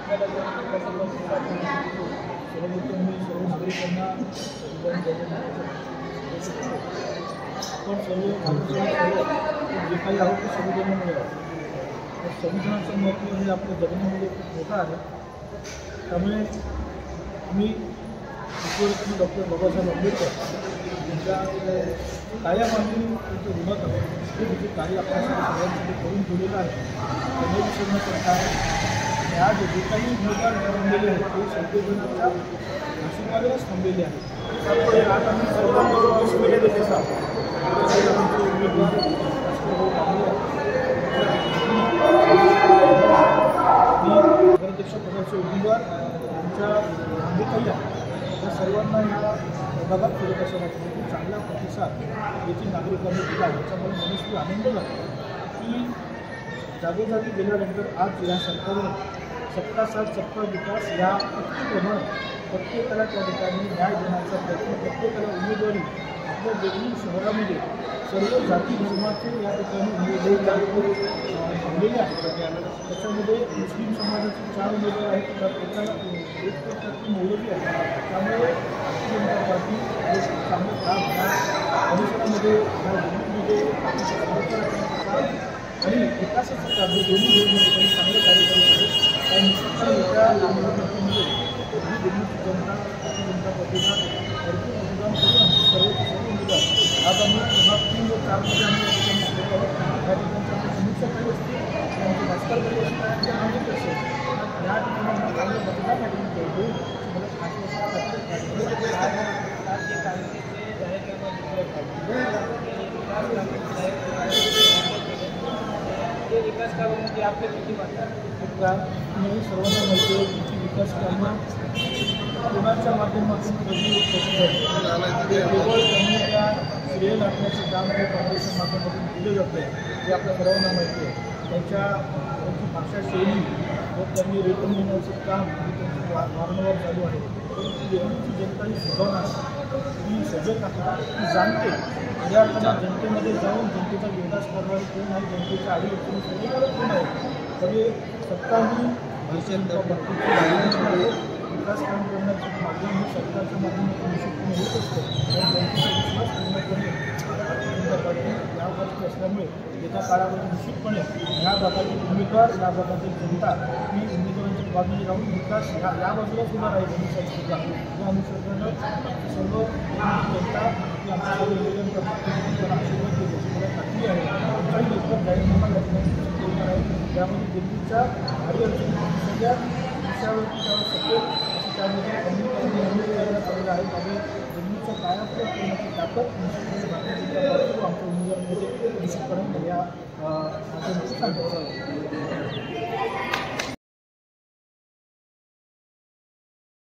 सर्वप्रथम मी सर्व नागरिकांना आपण सर्व जे काही आहोत ते संविधानामुळे आहोत. संविधानाचं महत्त्व हे आपल्या जगण्यामध्ये खूप मोठं आहे. त्यामुळे आम्ही विश्वरत्न डॉक्टर बाबासाहेब आंबेडकर यांच्या कार्यामागे त्यांचं ऋणात आहोत. ते म्हणजे कार्य आपल्यासाठी सगळ्यांसाठी करून ठेवलेलं आहे. त्यांना करता आहे आज जे काही उमेदवार थांबलेले आहेत ते संविधानाच्या आशीर्वादालाच थांबलेले आहेत. त्यामुळे आज आम्ही सर्वांना देत आहोत. उमेदवार नगराध्यक्ष पदाचे उमेदवार आमच्या आंबेताई आहेत. त्या सर्वांना या विभागात फिरत असं वाटतं की चांगला प्रतिसाद येथील नागरिकांनी दिला. याचा मला मनस्वी आनंद लागतो की जागोजागी गेल्यानंतर आज या सरकारनं सबका साथ सबका विकास या प्रमाणे प्रत्येकाला त्या ठिकाणी न्याय देण्याचा प्रयत्न, प्रत्येकाला उमेदवारी आपल्या देगलूर शहरामध्ये सर्व जाती धर्माचे या ठिकाणी उमेदवारी थांबलेले आहेत. त्याच्यामध्ये मुस्लिम समाजाचे 4 उमेदवार आहेत. त्याच्याला एक प्रकारची मौलवी आहे. त्यामुळे भारतीय जनता पार्टी चांगलं काम परिसरामध्ये आणि विकासाचं कार्य दोन्ही ठिकाणी चांगलं कार्य करत आहे. आणि निश्चितपणे या निवडणुकीमध्ये दिल्लीची जनता भारतीय जनता पार्टीला भरपूर मतदान करून आमचे सर्व उमेदवार आज आम्ही प्रभाग 3 व 4 मध्ये आम्ही या ठिकाणी गेलो आहोत. या ठिकाणचे आमचे समीक्षकही असतील, आमचे भास्करकडे असतील, आमचे नागरिक असेल. या ठिकाणी आम्ही चांगलं मतदान या ठिकाणी करतो. मला विकास कामामध्ये आपल्या किती वाटतात? तुम्ही सर्वांना माहिती आहे की विकास कामं कोणाच्या माध्यमातून कधी केवळ त्यांनी त्या श्रेय लागण्याचं काम हे काँग्रेसच्या माध्यमातून केलं जातं आहे हे आपल्या सर्वांना माहिती आहे. त्यांची भाषा शैली व त्यांनी रेटून येण्याचं काम त्यांचं वारंवार चालू आहे. परंतु देगलूरची जनता ही सुधारणा ही सजग आहे, ती जाणते. या जनतेमध्ये जाऊन जनतेचा विकास करणारे कोण आहे, जनतेच्या अडीअडचणी सोडवणारे कोण आहे. तरी सत्ता ही विकास काम करण्याचं माध्यम हे सरकारच्या माध्यमातून निश्चितपणे होत असतं. पण जनतेचा विश्वास पूर्णपणे भारतीय जनता पार्टी या बाजूला असल्यामुळे येत्या काळामध्ये निश्चितपणे ह्या भागातील उमेदवार, या भागातील जनता ही उमेदवारांच्या बाजूने राहून विकास या बाजूलाच होणार आहे. जनतेचा या अनुषंगानं सर्व जनता ही आमच्या सर्व निवेदन आशीर्वाद देते मला खात्री आहे. आमच्याही लवकर जाहीरनामा या ठिकाणी होणार आहे. त्यामध्ये दिल्लीच्या अडीअडचणी सगळ्या विषयावरती त्यावर सपोर्ट असं त्यामध्ये कम्युनिटी करण्यात आलेलं आहे. त्यामुळे दिल्लीचा कायापालट करण्याची ताकद निश्चितपणे भारतीय जनता पार्टी व आमच्या उमेदवारांमध्ये निश्चितपणे या माध्यमातून सांगतो.